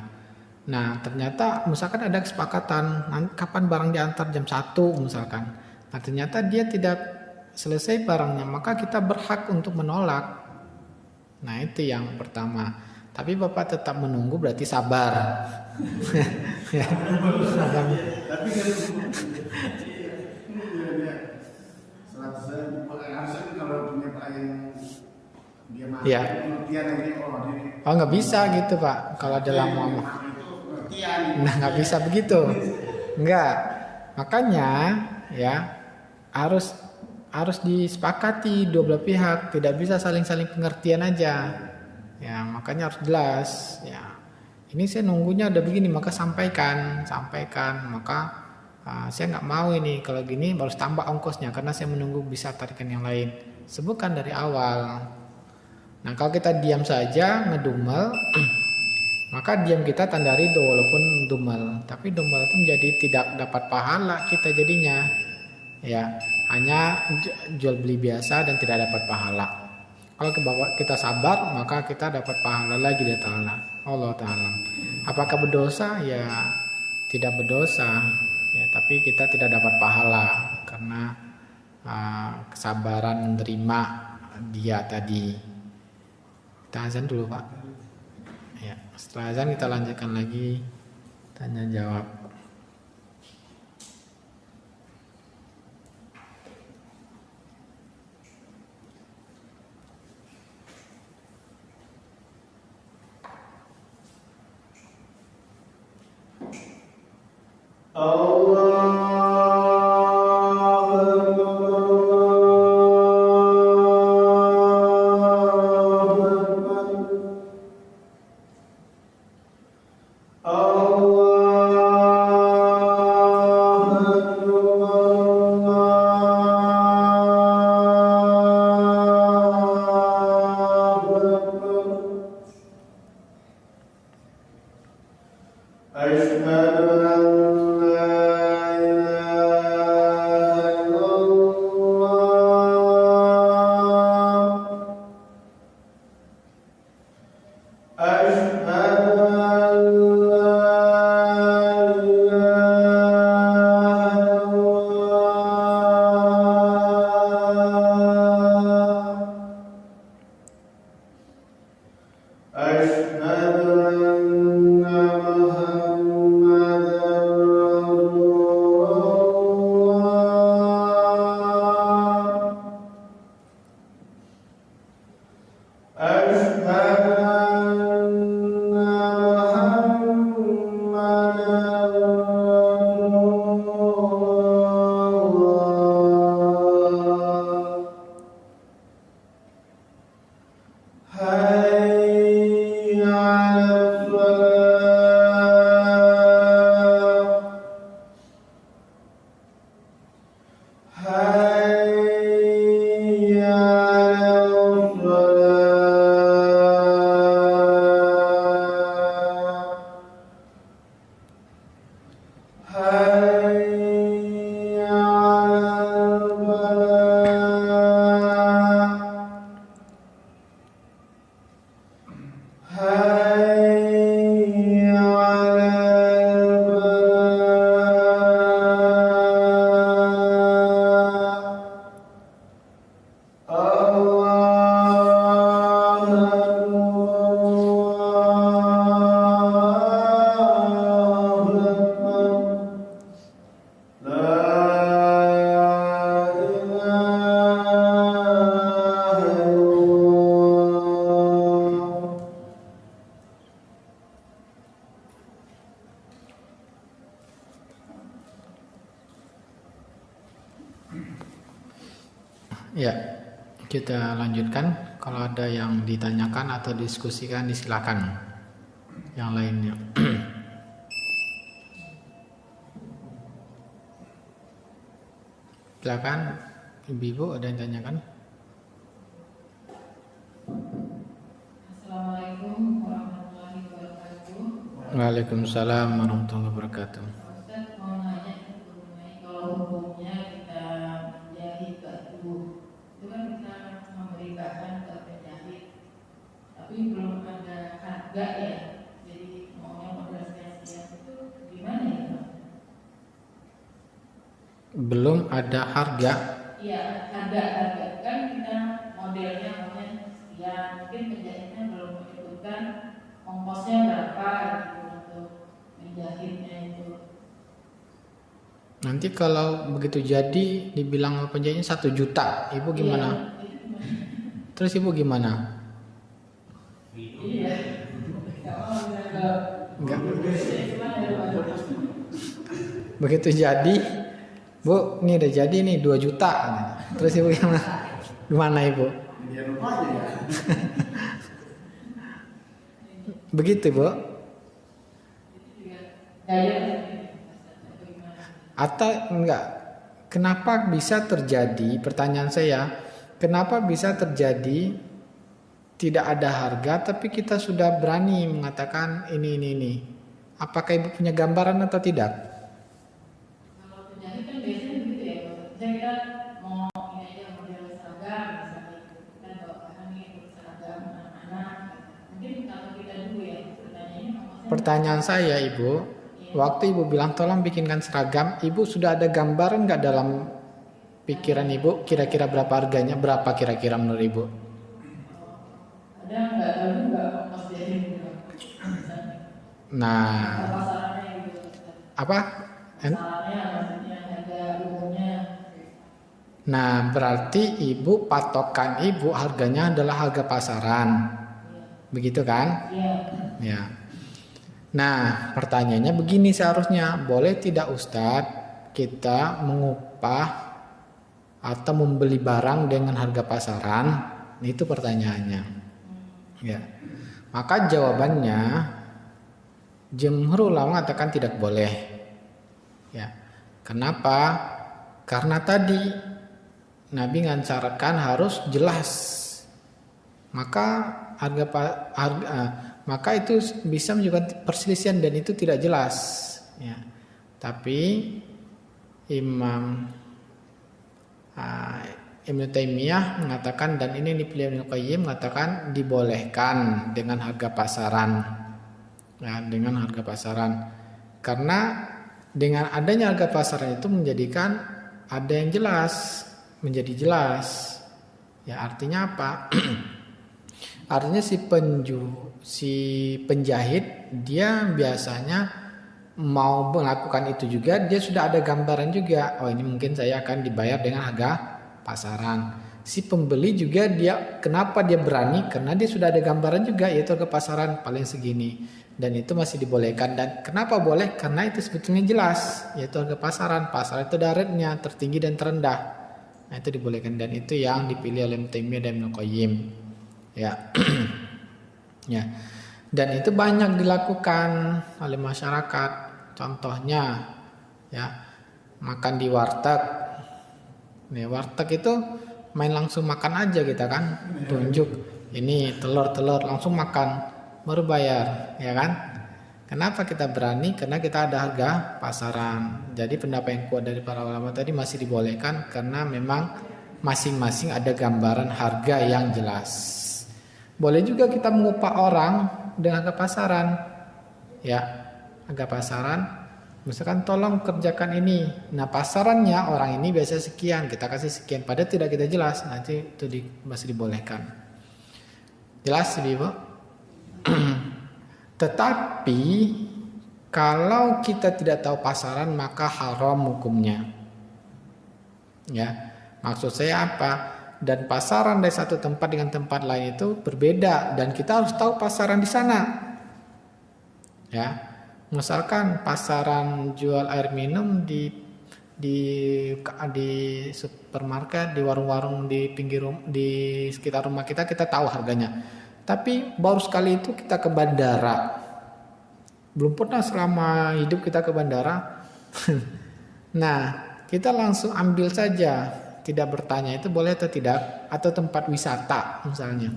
Nah, ternyata misalkan ada kesepakatan kapan barang diantar jam 1 misalkan. Nah, ternyata dia tidak selesai barangnya, maka kita berhak untuk menolak. Nah, itu yang pertama. Tapi Bapak tetap menunggu berarti sabar. Ya. Tapi kan harusnya kalau punya klien dia mau Ya. pengertian ini Oh, nggak bisa gitu, Pak. Kalau dalam ngomong. itu pengertian. Nah, nggak bisa begitu. Nggak. Makanya ya harus disepakati dua belah pihak, tidak bisa saling-saling pengertian aja. Ya, makanya harus jelas. Ya, ini saya nunggunya udah begini, maka sampaikan. Maka saya nggak mau ini kalau gini harus tambah ongkosnya karena saya menunggu bisa tarikan yang lain. Sebutkan dari awal. Nah, kalau kita diam saja ngedumel, maka diam kita tanda ridho walaupun dumel. Tapi dumel itu menjadi tidak dapat pahala kita jadinya. Ya, hanya jual beli biasa dan tidak dapat pahala. Kalau kita sabar, maka kita dapat pahala lagi dari Ta'ala. Allah Ta'ala. Apakah berdosa? Ya, tidak berdosa. Ya, tapi kita tidak dapat pahala karena kesabaran menerima dia tadi. Kita azan dulu, Pak. Ya, setelah azan kita lanjutkan lagi tanya jawab. Hayya 'alal falah. Hayya 'alal Ya, kita lanjutkan. Kalau ada yang ditanyakan atau diskusikan, disilakan. Yang lainnya. Silakan, Ibu, ada yang tanyakan? Assalamualaikum warahmatullahi wabarakatuh. Waalaikumsalam warahmatullahi wabarakatuh. Ustaz mau nanya mengenai kalau hukumnya kita menjahit baju, itu kan kita memberi bahan ke penjahit, tapi belum ada harga ya. Jadi maunya modal sekian itu gimana ya, Pak? Belum ada harga. Iya, harga kan kita modelnya maunya sekian, mungkin penjahitnya belum menyebutkan ongkosnya berapa gitu untuk menjahitnya itu. Nanti kalau begitu jadi dibilang penjahitnya 1 juta, Ibu gimana? Iya, itu gimana? Terus Ibu gimana? Iya, nggak mau Enggak. gimana ya, Pak? Begitu jadi, Bu, ini udah jadi nih 2 juta. Terus Ibu gimana? Gimana Ibu? Dia lupa aja ya. Begitu Bu? Atau enggak? Kenapa bisa terjadi? Pertanyaan saya, kenapa bisa terjadi tidak ada harga tapi kita sudah berani mengatakan ini. Apakah Ibu punya gambaran atau tidak? Kalau penjahit kan biasanya begitu ya, Pak. Misalnya kita mau ini aja model seragam, misalnya kita bawa bahan nih untuk seragam anak-anak. Mungkin kalau kita dulu ya, pertanyaannya ongkosnya. Pertanyaan saya Ibu, waktu Ibu bilang tolong bikinkan seragam, Ibu sudah ada gambaran nggak dalam pikiran Ibu kira-kira berapa harganya, berapa kira-kira menurut Ibu? Ada nggak tahu juga ongkos jahit gitu. Nah, Pasarannya gitu. apa? Pasarannya maksudnya harga umumnya. Nah, berarti Ibu patokan Ibu harganya adalah harga pasaran. Begitu kan? Iya. Ya. Nah, pertanyaannya begini seharusnya, boleh tidak Ustadz kita mengupah atau membeli barang dengan harga pasaran? Itu pertanyaannya. Ya. Maka jawabannya jumhur ulama mengatakan tidak boleh. Ya. Kenapa? Karena tadi Nabi mengajarkan harus jelas. Maka itu bisa menyebabkan perselisihan dan itu tidak jelas. Ya. Tapi Imam Ibnu Taimiyah mengatakan, dan ini dipilih Ibnu Qayyim, mengatakan dibolehkan dengan harga pasaran. Ya, dengan harga pasaran. Karena dengan adanya harga pasaran itu menjadikan ada yang jelas, menjadi jelas. Ya, artinya apa? Artinya si penjahit dia biasanya mau melakukan itu juga, dia sudah ada gambaran juga. Oh, ini mungkin saya akan dibayar dengan harga pasaran. Si pembeli juga dia, kenapa dia berani? Karena dia sudah ada gambaran juga, yaitu harga pasaran paling segini. Dan itu masih dibolehkan. Dan kenapa boleh? Karena itu sebetulnya jelas, yaitu harga pasaran. Pasaran itu ada rate-nya, tertinggi dan terendah. Nah, itu dibolehkan, dan itu yang dipilih oleh Ibnu Taimiyah dan Ibnu Qayyim. Ya. Ya. Dan itu banyak dilakukan oleh masyarakat. Contohnya ya, makan di warteg. Nih, warteg itu main langsung makan aja kita kan. Tunjuk ini telur langsung makan baru bayar, ya kan? Kenapa kita berani? Karena kita ada harga pasaran. Jadi pendapat yang kuat dari para ulama tadi masih dibolehkan karena memang masing-masing ada gambaran harga yang jelas. Boleh juga kita mengupah orang dengan harga pasaran. Ya, harga pasaran. Misalkan tolong kerjakan ini. Nah, pasarannya orang ini biasa sekian, kita kasih sekian. Padahal tidak kita jelas, nanti itu masih dibolehkan. Jelas, Ibu? Tetapi kalau kita tidak tahu pasaran maka haram hukumnya. Ya, maksud saya apa? Dan pasaran dari satu tempat dengan tempat lain itu berbeda dan kita harus tahu pasaran di sana. Ya, misalkan pasaran jual air minum di supermarket, di warung-warung di di sekitar rumah kita tahu harganya. Tapi baru sekali itu kita ke bandara. Belum pernah selama hidup kita ke bandara. Nah, kita langsung ambil saja, tidak bertanya itu boleh atau tidak, atau tempat wisata misalnya.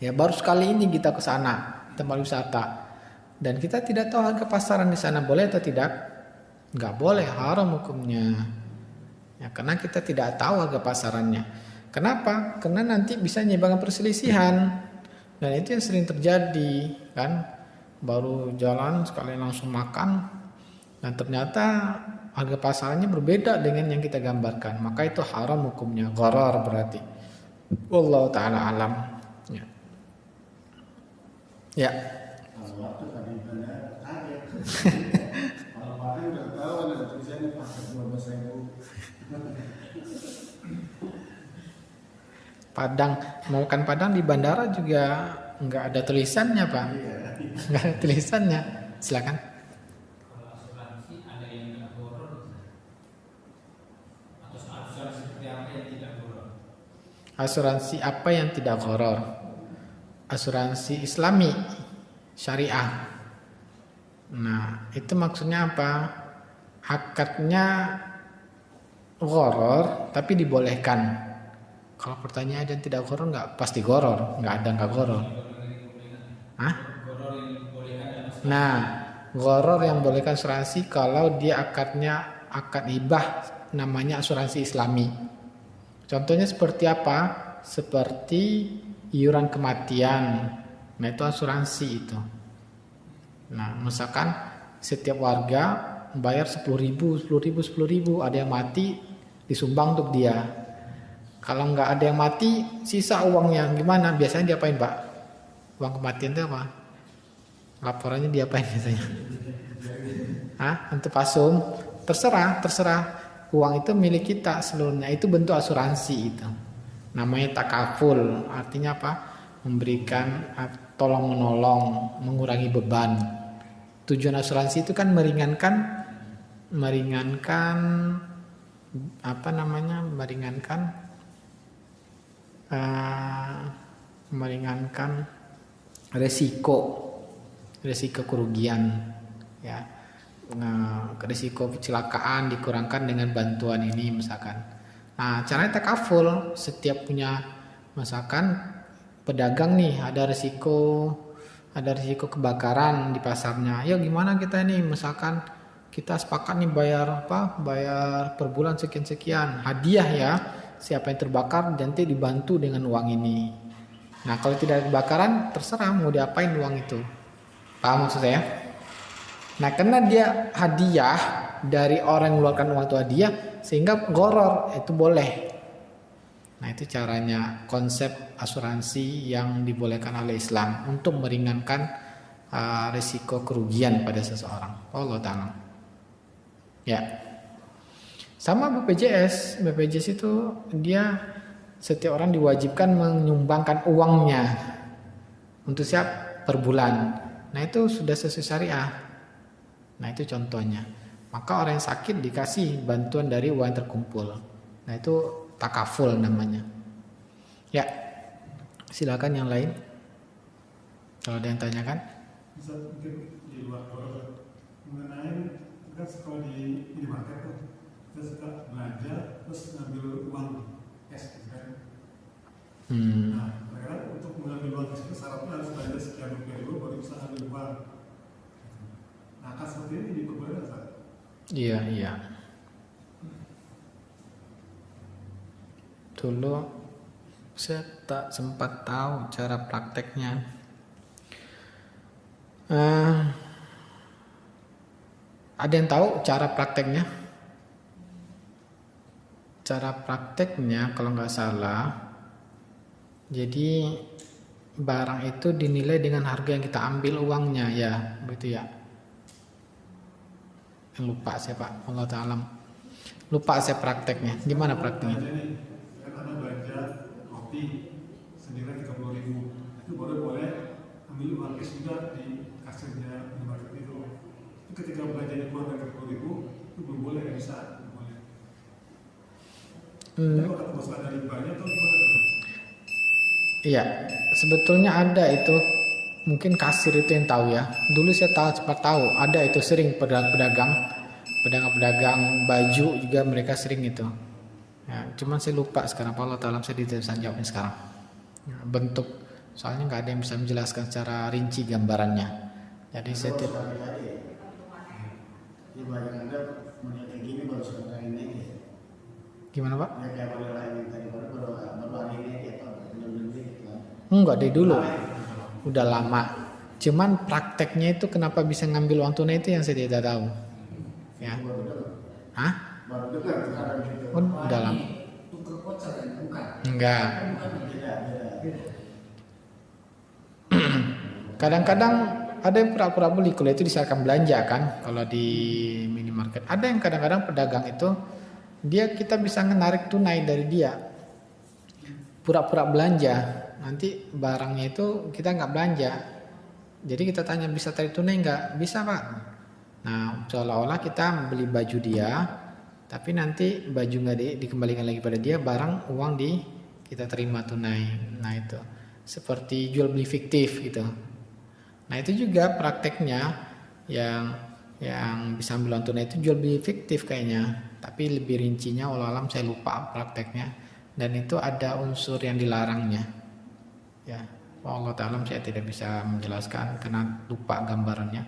Ya, baru sekali ini kita ke sana, tempat wisata. Dan kita tidak tahu harga pasaran di sana boleh atau tidak? Enggak boleh, haram hukumnya. Ya, karena kita tidak tahu harga pasarannya. Kenapa? Karena nanti bisa menyebabkan perselisihan. Dan itu yang sering terjadi, kan? Baru jalan sekalian langsung makan dan ternyata harga pasarannya berbeda dengan yang kita gambarkan. Maka itu haram hukumnya, gharar berarti. Wallahu taala alam. Ya. Ya. Kalau waktu tadi tanya kaget. Kalau Padang udah tahu ada tulisannya pakai 12.000. Padang, mau makan Padang di bandara juga nggak ada tulisannya, Pak. Nggak ada tulisannya. Silakan. Kalau asuransi ada yang tidak gharar, atau asuransi seperti apa yang tidak gharar? Asuransi apa yang tidak gharar? Asuransi Islami, syariah. Nah, itu maksudnya apa? Akadnya gharar, tapi dibolehkan. Kalau pertanyaan ada yang tidak gharar, nggak pasti gharar, nggak ada nggak gharar. Hah? Nah, gharar yang bolehkan asuransi kalau dia akadnya akad hibah, namanya asuransi Islami. Contohnya seperti apa? Seperti iuran kematian. Nah, itu asuransi itu. Nah, misalkan setiap warga bayar 10.000, ada yang mati disumbang untuk dia. Kalau nggak ada yang mati, sisa uangnya gimana? Biasanya diapain, Pak? Uang kematian itu apa? Laporannya diapain biasanya? Hah? Untuk pasum? Terserah. Uang itu milik kita seluruhnya. Itu bentuk asuransi itu. Namanya takaful. Artinya apa? Memberikan tolong menolong, mengurangi beban. Tujuan asuransi itu kan meringankan resiko kerugian, ya. Nah, risiko kecelakaan dikurangkan dengan bantuan ini misalkan. Nah, caranya takaful, setiap punya misalkan pedagang nih ada risiko kebakaran di pasarnya. Ya gimana kita ini, misalkan kita sepakat nih bayar per bulan sekian hadiah ya, siapa yang terbakar nanti dibantu dengan uang ini. Nah, kalau tidak ada kebakaran terserah mau diapain uang itu. Paham maksud saya? Nah, karena dia hadiah dari orang yang mengeluarkan uang itu hadiah, sehingga gharar itu boleh. Nah, itu caranya konsep asuransi yang dibolehkan oleh Islam untuk meringankan risiko kerugian pada seseorang. Allah ta'ala. Ya. Sama BPJS itu dia setiap orang diwajibkan menyumbangkan uangnya untuk siap per bulan. Nah, itu sudah sesuai syariah. Nah, itu contohnya. Maka orang yang sakit dikasih bantuan dari uang yang terkumpul. Nah, itu takaful namanya. Ya, silakan yang lain. Kalau ada yang tanyakan. Bisa mungkin di luar mengenai kan sekolah di market tuh, kita suka belanja terus ngambil uang cash kan. Nah, karena untuk mengambil uang cash itu syaratnya harus belanja sekian rupiah dulu baru bisa ambil uang. Nah, kan seperti ini diperbolehkan Ustaz? Iya. Dulu saya tak sempat tahu cara prakteknya. Ada yang tahu cara prakteknya? Cara prakteknya kalau nggak salah, jadi barang itu dinilai dengan harga yang kita ambil uangnya, ya begitu ya. Lupa saya Pak, Allah Ta'ala. Lupa saya prakteknya. Gimana prakteknya? Kan ada belanja roti senilai 30.000, itu baru boleh ambil uang cash juga di kasirnya minimarket itu. Ketika belanjanya kurang dari 30.000 itu belum boleh, nggak bisa, belum boleh. Tapi kalau kata masalah dari banyak tuh gimana tuh? Iya, sebetulnya ada itu. Mungkin kasir itu yang tahu ya. Dulu saya sempat tahu ada itu sering pedagang baju juga mereka sering itu. Ya, cuman saya lupa sekarang. Allah Ta'ala saya tidak bisa jawabnya sekarang. Ya, bentuk, soalnya nggak ada yang bisa menjelaskan secara rinci gambarannya. Jadi saya tidak. Di banyak ada model kayak gini baru sekarang ini aja. Gimana Pak? Ya kayak model lain yang tadi baru hari ini aja atau benar-benar gitu kan. Enggak dari dulu. Udah lama. Cuman prakteknya itu kenapa bisa ngambil uang tunai itu yang saya tidak tahu. Ya. Hah? Baru dengar sekarang gitu. Oh, udah lama. Tuker voucher kan bukan? Enggak. Beda. Kadang-kadang ada yang pura-pura beli, kalau itu diserahkan belanja kan, kalau di minimarket. Ada yang kadang-kadang pedagang itu kita bisa menarik tunai dari dia, pura-pura belanja, nanti barangnya itu kita nggak belanja. Jadi kita tanya bisa tarik tunai nggak? Bisa Pak. Nah seolah-olah kita membeli baju dia, tapi nanti baju nggak dikembalikan lagi pada dia, barang uang kita terima tunai. Nah itu seperti jual beli fiktif gitu. Nah itu juga prakteknya yang bisa ambil uang tunai itu jual beli fiktif kayaknya. Tapi lebih rincinya walau alam saya lupa prakteknya. Dan itu ada unsur yang dilarangnya. Ya, Allah Ta'ala saya tidak bisa menjelaskan karena lupa gambarannya.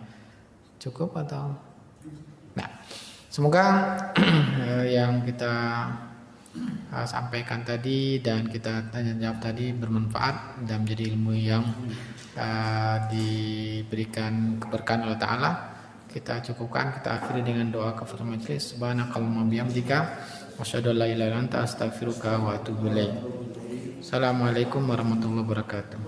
Cukup atau? Nah, semoga yang kita sampaikan tadi dan kita tanya jawab tadi bermanfaat dan menjadi ilmu yang diberikan keberkahan Allah Ta'ala. Kita cukupkan, kita akhiri dengan doa kafaratul majlis. Subhanakallahumma bihamdika asyhadu an la ilaha illa anta astaghfiruka wa atubu ilaik. Assalamualaikum warahmatullahi wabarakatuh.